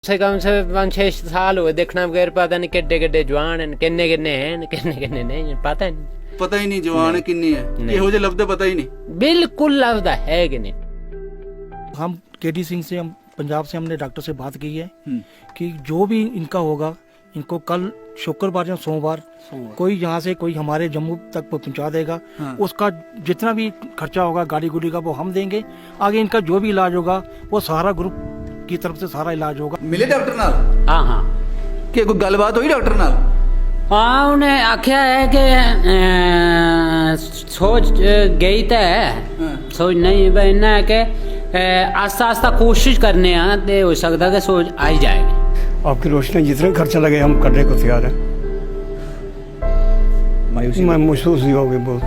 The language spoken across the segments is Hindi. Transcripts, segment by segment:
कम से 5-6 साल हुए देखना बगैर, पता नहीं किड्डे किड्डे जवान हैं, किन्ने किन्ने हैं, किन्ने किन्ने नहीं, पता ही नहीं जवान किन्नी है, ਇਹੋ ਜਿਹੇ ਲਫ਼ਜ਼ पता ही नहीं, बिल्कुल लफ्ज़ है कि नहीं। हम केडी सिंह से, हम पंजाब से, हमने डॉक्टर से बात की है कि जो भी इनका होगा, इनको कल शुक्रवार या सोमवार कोई यहाँ से कोई हमारे जम्मू तक पहुँचा देगा। उसका जितना भी खर्चा होगा गाड़ी गुड़ी का वो हम देंगे। आगे इनका जो भी इलाज होगा वो सारा ग्रुप की तरफ से सारा इलाज होगा। मिले डॉक्टर नाल? हाँ हाँ, कि कोई गलबात हुई डॉक्टर नाल? हाँ, उन्हें आख्या है कि सोच गई तो है, सोच नहीं बना के आस्ता आस्ता कोशिश करने ते हो सकता कि सोच आ ही जाएगी। आपकी रोशनी जितना खर्चा लगे हम करने को तैयार है। मैं महसूस ही हो गई बहुत।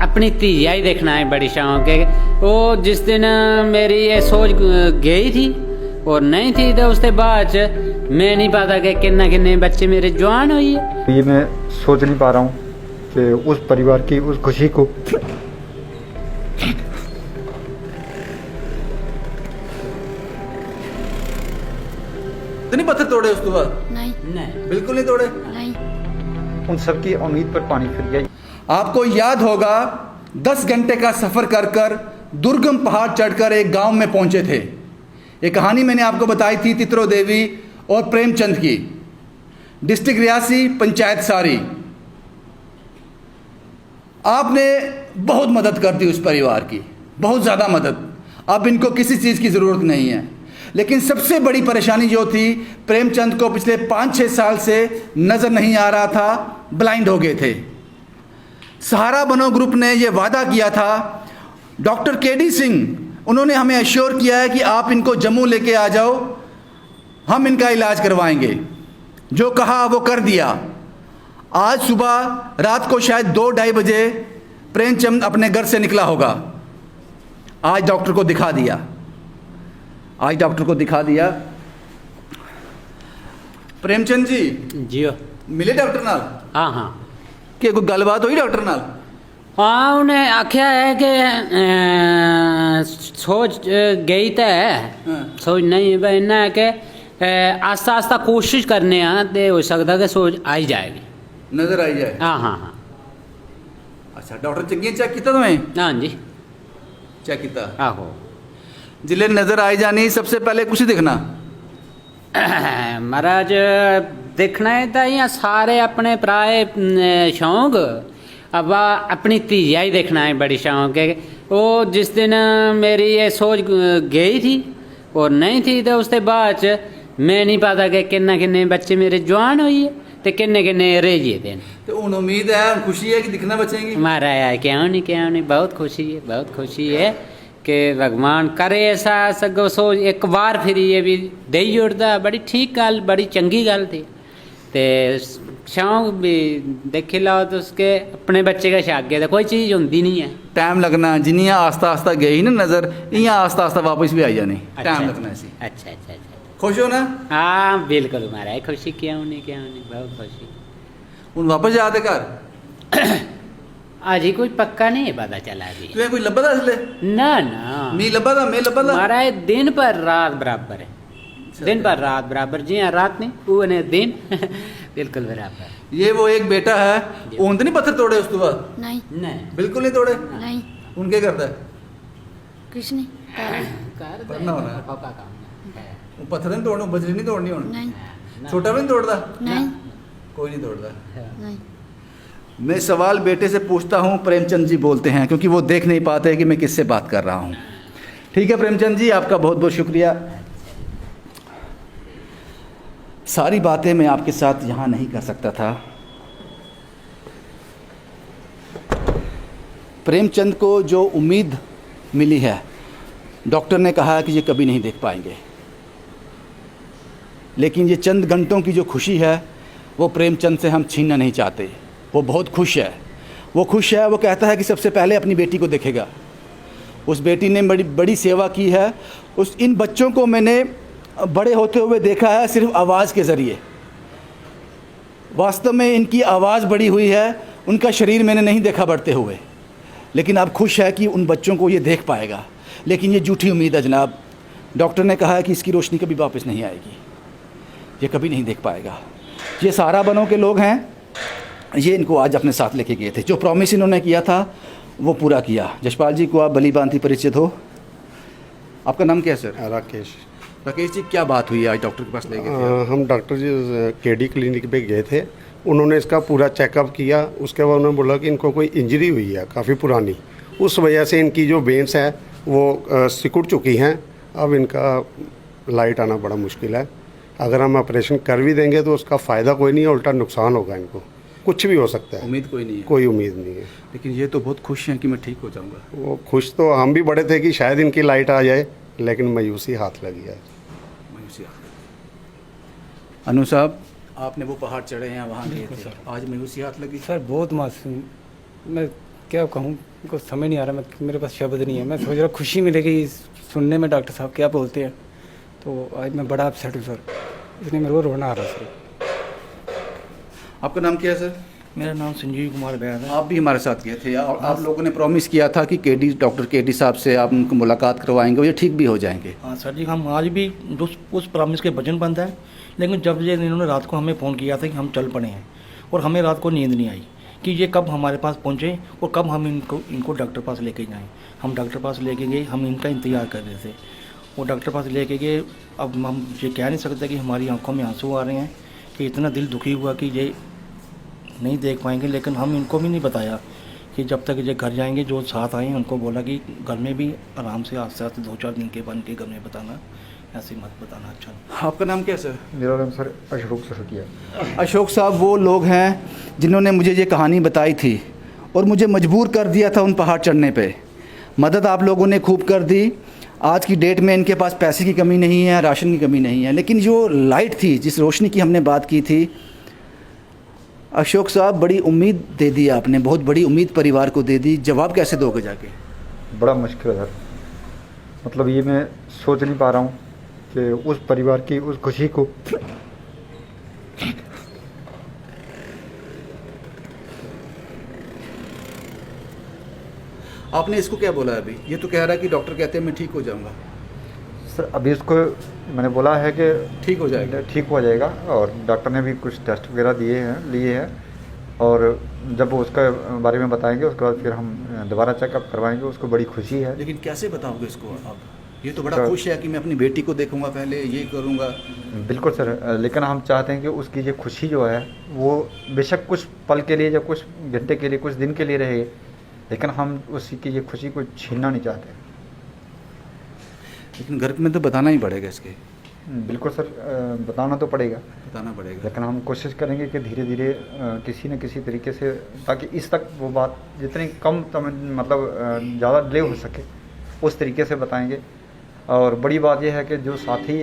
अपनी तीजा ही देखना है बड़ी शौक है। वो जिस दिन मेरी ये सोच गई थी और नहीं थी तो उसके बाद मैं नहीं पता कि किन्ने किन्ने बच्चे मेरे जवान हुई है। ये मैं सोच नहीं पा रहा हूँ कि उस परिवार की उस खुशी को तो नहीं पत्थर तोड़े उसके बाद? नहीं, बिल्कुल नहीं तोड़े। नहीं। उन सबकी उम्मीद पर पानी फिर गया। आपको याद होगा 10 घंटे का सफर कर कर दुर्गम पहाड़ चढ़कर एक गांव में पहुंचे थे। ये कहानी मैंने आपको बताई थी तित्रो देवी और प्रेमचंद की, डिस्ट्रिक्ट रियासी, पंचायत सारी। आपने बहुत मदद कर दी उस परिवार की, बहुत ज़्यादा मदद। अब इनको किसी चीज़ की ज़रूरत नहीं है। लेकिन सबसे बड़ी परेशानी जो थी, प्रेमचंद को पिछले 5-6 साल से नज़र नहीं आ रहा था, ब्लाइंड हो गए थे। सहारा बनो ग्रुप ने यह वादा किया था, डॉक्टर केडी सिंह उन्होंने हमें एश्योर किया है कि आप इनको जम्मू लेके आ जाओ, हम इनका इलाज करवाएंगे। जो कहा वो कर दिया। आज सुबह रात को शायद 2-2:30 बजे प्रेमचंद अपने घर से निकला होगा। आज डॉक्टर को दिखा दिया, आज डॉक्टर को दिखा दिया। प्रेमचंद जी जियो मिले डॉक्टर नाल? हाँ हाँ, कि कोई गलबात हुई डॉक्टर नाल? हाँ, उन्हें आख्या है कि सोच गई तो है, सोच नहीं बना के आस्ता आस्ता कोशिश करने ते हो सकता कि सोच आ ही जाएगी, नजर आई जाए। हाँ हाँ हाँ। अच्छा, डॉक्टर चंगी चेक किया तुम्हें? हाँ जी, चेक किया। आहो। जिले नजर आई जानी सबसे पहले कुछ दिखना महाराज, देखना है तो यहाँ सारे अपने प्राय शौक, अब अपनी तीजा ही देखना है बड़ी शौक है। वो जिस दिन मेरी ये सोच गई थी और नहीं थी तो उसके बाद मैं नहीं पता कि किन्ने किन्ने बच्चे मेरे जवान हुई है तो किन्ने किन्ने रह गए थे। तो उन उम्मीद है, खुशी है कि दिखना बचेंगी? हमारा यार क्यों नहीं, बहुत खुशी है, बहुत खुशी है कि भगवान करे ऐसा सगो सोच एक बार फिर ये भी दई उड़ता। बड़ी ठीक गल, बड़ी चंगी गल थी। ते शौक भी देखी लो तो उसके अपने बच्चे का शागे तो कोई चीज़ होती नहीं है। टाइम लगना, जिन्नियाँ आस्ता आस्ता गई ना नजर, इयां आस्ता आस्ता वापस भी आई जानी, टाइम लगना सी। अच्छा अच्छा अच्छा, खुश हो ना? हाँ बिल्कुल महाराज, खुशी क्यों नहीं, बहुत खुशी। उन वापस जाते घर आज ही कोई पक्का नहीं है, पता चला जी। तुम्हें कोई लब्बा था इसलिए? ना ना, मी लब्बा था, मैं लब्बा था। महाराज दिन पर रात बराबर है, दिन पर रात बराबर। जी हाँ, रात नहीं वो ने दिन बिल्कुल बराबर। ये वो एक बेटा है, ऊन तो नहीं पत्थर तोड़े उसके बाद? नहीं। नहीं, बिल्कुल नहीं तोड़े। नहीं। उनके करता है कुछ नहीं। पढ़ना होना है। पापा काम है। वो पत्थर नहीं तोड़ना, बजरी नहीं तोड़नी होनी। नहीं। छोटा भी नहीं तोड़ता? नहीं। कोई नहीं तोड़ता। नहीं। मैं सवाल बेटे से पूछता हूँ, प्रेमचंद जी बोलते हैं, क्योंकि वो देख नहीं पाते कि मैं किससे बात कर रहा हूँ। ठीक है प्रेमचंद जी, आपका बहुत बहुत शुक्रिया। सारी बातें मैं आपके साथ यहाँ नहीं कर सकता था। प्रेमचंद को जो उम्मीद मिली है, डॉक्टर ने कहा कि ये कभी नहीं देख पाएंगे, लेकिन ये चंद घंटों की जो खुशी है वो प्रेमचंद से हम छीनना नहीं चाहते। वो बहुत खुश है, वो खुश है। वो कहता है कि सबसे पहले अपनी बेटी को देखेगा। उस बेटी ने बड़ी बड़ी सेवा की है। इन बच्चों को मैंने बड़े होते हुए देखा है सिर्फ आवाज़ के ज़रिए। वास्तव में इनकी आवाज़ बड़ी हुई है, उनका शरीर मैंने नहीं देखा बढ़ते हुए। लेकिन अब खुश है कि उन बच्चों को ये देख पाएगा। लेकिन ये झूठी उम्मीद है जनाब। डॉक्टर ने कहा है कि इसकी रोशनी कभी वापस नहीं आएगी। ये कभी नहीं देख पाएगा। ये सहारा बनों के लोग हैं, ये इनको आज अपने साथ लेके गए थे। जो प्रॉमिस इन्होंने किया था वो पूरा किया। जशपाल जी को आप भली भांति परिचित हो। आपका नाम क्या है सर? राकेश। राकेश जी, क्या बात हुई आज डॉक्टर के पास ले गए थे? हम डॉक्टर जी केडी क्लिनिक पे गए थे। उन्होंने इसका पूरा चेकअप किया। उसके बाद उन्होंने बोला कि इनको कोई इंजरी हुई है काफ़ी पुरानी, उस वजह से इनकी जो वेन्स है वो सिकुड़ चुकी हैं। अब इनका लाइट आना बड़ा मुश्किल है। अगर हम ऑपरेशन कर भी देंगे तो उसका फ़ायदा कोई नहीं है, उल्टा नुकसान होगा इनको। कुछ भी हो सकता है, उम्मीद कोई नहीं है। कोई उम्मीद नहीं है। लेकिन ये तो बहुत खुश हैं कि मैं ठीक हो जाऊंगा। वो खुश तो हम भी बड़े थे कि शायद इनकी लाइट आ जाए, लेकिन मायूसी हाथ लगी है। अनु साहब, आपने वो पहाड़ चढ़े हैं, वहाँ गए थे, आज मायूसी हाथ लगी। सर बहुत मासूम, मैं क्या कहूँ, को समझ नहीं आ रहा, मैं मेरे पास शब्द नहीं है। मैं सोच रहा खुशी मिलेगी सुनने में डॉक्टर साहब क्या बोलते हैं, तो आज मैं बड़ा अपसेट हूँ सर, इसलिए मेरे को रोना आ रहा है सर। आपका नाम क्या है सर? मेरा नाम संजीव कुमार बैद है। आप भी हमारे साथ गए थे और आप लोगों ने प्रॉमिस किया था कि डॉक्टर केडी साहब से आप उनको मुलाकात करवाएंगे और ये ठीक भी हो जाएंगे। हाँ सर जी, हम आज भी उस प्रॉमिस के वचन बंद है। लेकिन जब ये इन्होंने रात को हमें फ़ोन किया था कि हम चल पड़े हैं, और हमें रात को नींद नहीं आई कि ये कब हमारे पास पहुँचे और कब हम इनको डॉक्टर पास लेके जाएँ। हम डॉक्टर पास लेके गए, हम इनका इंतज़ार कर रहे थे। वो डॉक्टर पास लेके गए। अब हम ये कह नहीं सकते कि हमारी आंखों में आंसू आ रहे हैं, कि इतना दिल दुखी हुआ कि ये नहीं देख पाएंगे। लेकिन हम इनको भी नहीं बताया कि जब तक ये घर जाएंगे, जो साथ आए हैं उनको बोला कि घर में भी आराम से आस्ते आस्ते 2-4 दिन के बाद के घर में बताना, ऐसे मत बताना। अच्छा, आपका नाम क्या है सर? मेरा नाम सर अशोक सरोटिया। अशोक साहब वो लोग हैं जिन्होंने मुझे ये कहानी बताई थी और मुझे मजबूर कर दिया था उन पहाड़ चढ़ने पे। मदद आप लोगों ने खूब कर दी। आज की डेट में इनके पास पैसे की कमी नहीं है, राशन की कमी नहीं है, लेकिन जो लाइट थी, जिस रोशनी की हमने बात की थी, अशोक साहब बड़ी उम्मीद दे दी आपने, बहुत बड़ी उम्मीद परिवार को दे दी। जवाब कैसे दोगे जाके? बड़ा मुश्किल है सर, मतलब ये मैं सोच नहीं पा रहा हूँ कि उस परिवार की उस खुशी को आपने इसको क्या बोला अभी? ये तो कह रहा है कि डॉक्टर कहते हैं मैं ठीक हो जाऊंगा। सर अभी इसको मैंने बोला है कि ठीक हो जाएगा, ठीक हो जाएगा, और डॉक्टर ने भी कुछ टेस्ट वगैरह लिए हैं और जब वो उसके बारे में बताएंगे उसके बाद फिर हम दोबारा चेकअप करवाएंगे। उसको बड़ी खुशी है। लेकिन कैसे बताओगे इसको आप? ये तो बड़ा खुश है कि मैं अपनी बेटी को देखूंगा, पहले ये करूंगा। बिल्कुल सर, लेकिन हम चाहते हैं कि उसकी ये खुशी जो है वो बेशक कुछ पल के लिए या कुछ घंटे के लिए, कुछ दिन के लिए रहे, लेकिन हम उसकी ये खुशी को छीनना नहीं चाहते। लेकिन घर में तो बताना ही पड़ेगा इसके। बिल्कुल सर, बताना तो पड़ेगा, लेकिन हम कोशिश करेंगे कि धीरे धीरे किसी न किसी तरीके से, ताकि इस तक वो बात जितनी कम मतलब ज़्यादा डिले हो सके उस तरीके से बताएंगे। और बड़ी बात यह है कि जो साथी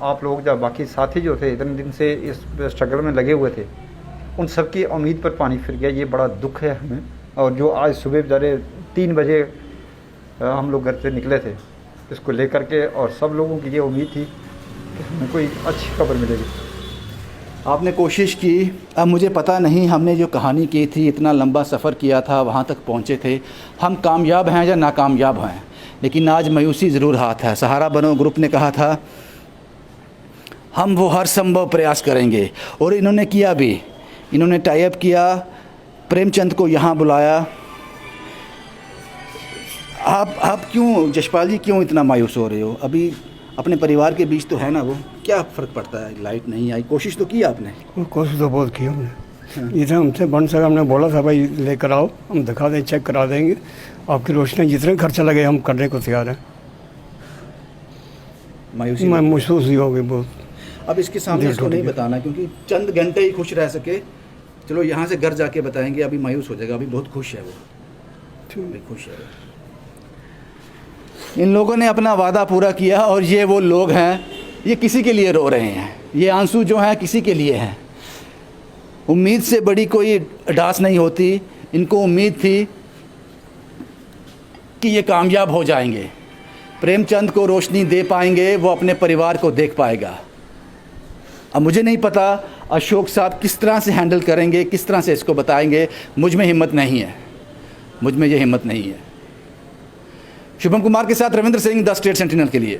आप लोग, जब बाकी साथी जो थे इतने दिन से इस स्ट्रगल में लगे हुए थे, उन सब की उम्मीद पर पानी फिर गया। ये बड़ा दुख है हमें। और जो आज सुबह बेचारे 3 बजे हम लोग घर से निकले थे इसको लेकर के, और सब लोगों की ये उम्मीद थी कि हमें कोई अच्छी खबर मिलेगी। आपने कोशिश की। अब मुझे पता नहीं हमने जो कहानी की थी, इतना लंबा सफ़र किया था, वहाँ तक पहुँचे थे, हम कामयाब हैं या नाकामयाब हैं, लेकिन आज मायूसी ज़रूर हाथ है। सहारा बनो ग्रुप ने कहा था हम वो हर संभव प्रयास करेंगे, और इन्होंने किया भी। इन्होंने टाई अप किया, प्रेमचंद को यहाँ बुलाया। आप क्यों जशपाल जी, क्यों इतना मायूस हो रहे हो? अभी अपने परिवार के बीच तो है ना, वो क्या फ़र्क पड़ता है? लाइट नहीं आई, कोशिश तो की आपने? कोशिश तो बहुत की हमने, जितना हमसे बन सका हमने बोला था भाई लेकर आओ, हम दिखा दें, चेक करा देंगे, आपकी रोशनी जितने खर्चा लगे हम करने को तैयार हैं। मायूसी मैं महसूस ही हो गई बहुत। अब इसके सामने इसको नहीं बताना, क्योंकि चंद घंटे ही खुश रह सके। चलो यहाँ से घर जाके बताएंगे, अभी मायूस हो जाएगा। अभी बहुत खुश है वो, अभी खुश है। इन लोगों ने अपना वादा पूरा किया, और ये वो लोग हैं, ये किसी के लिए रो रहे हैं। ये आंसू जो हैं किसी के लिए हैं। उम्मीद से बड़ी कोई डास नहीं होती। इनको उम्मीद थी कि ये कामयाब हो जाएंगे, प्रेमचंद को रोशनी दे पाएंगे, वो अपने परिवार को देख पाएगा। अब मुझे नहीं पता अशोक साहब किस तरह से हैंडल करेंगे, किस तरह से इसको बताएंगे। मुझ में हिम्मत नहीं है, मुझ में ये हिम्मत नहीं है। शुभम कुमार के साथ Ravindra Singh, the state sentinel के लिए।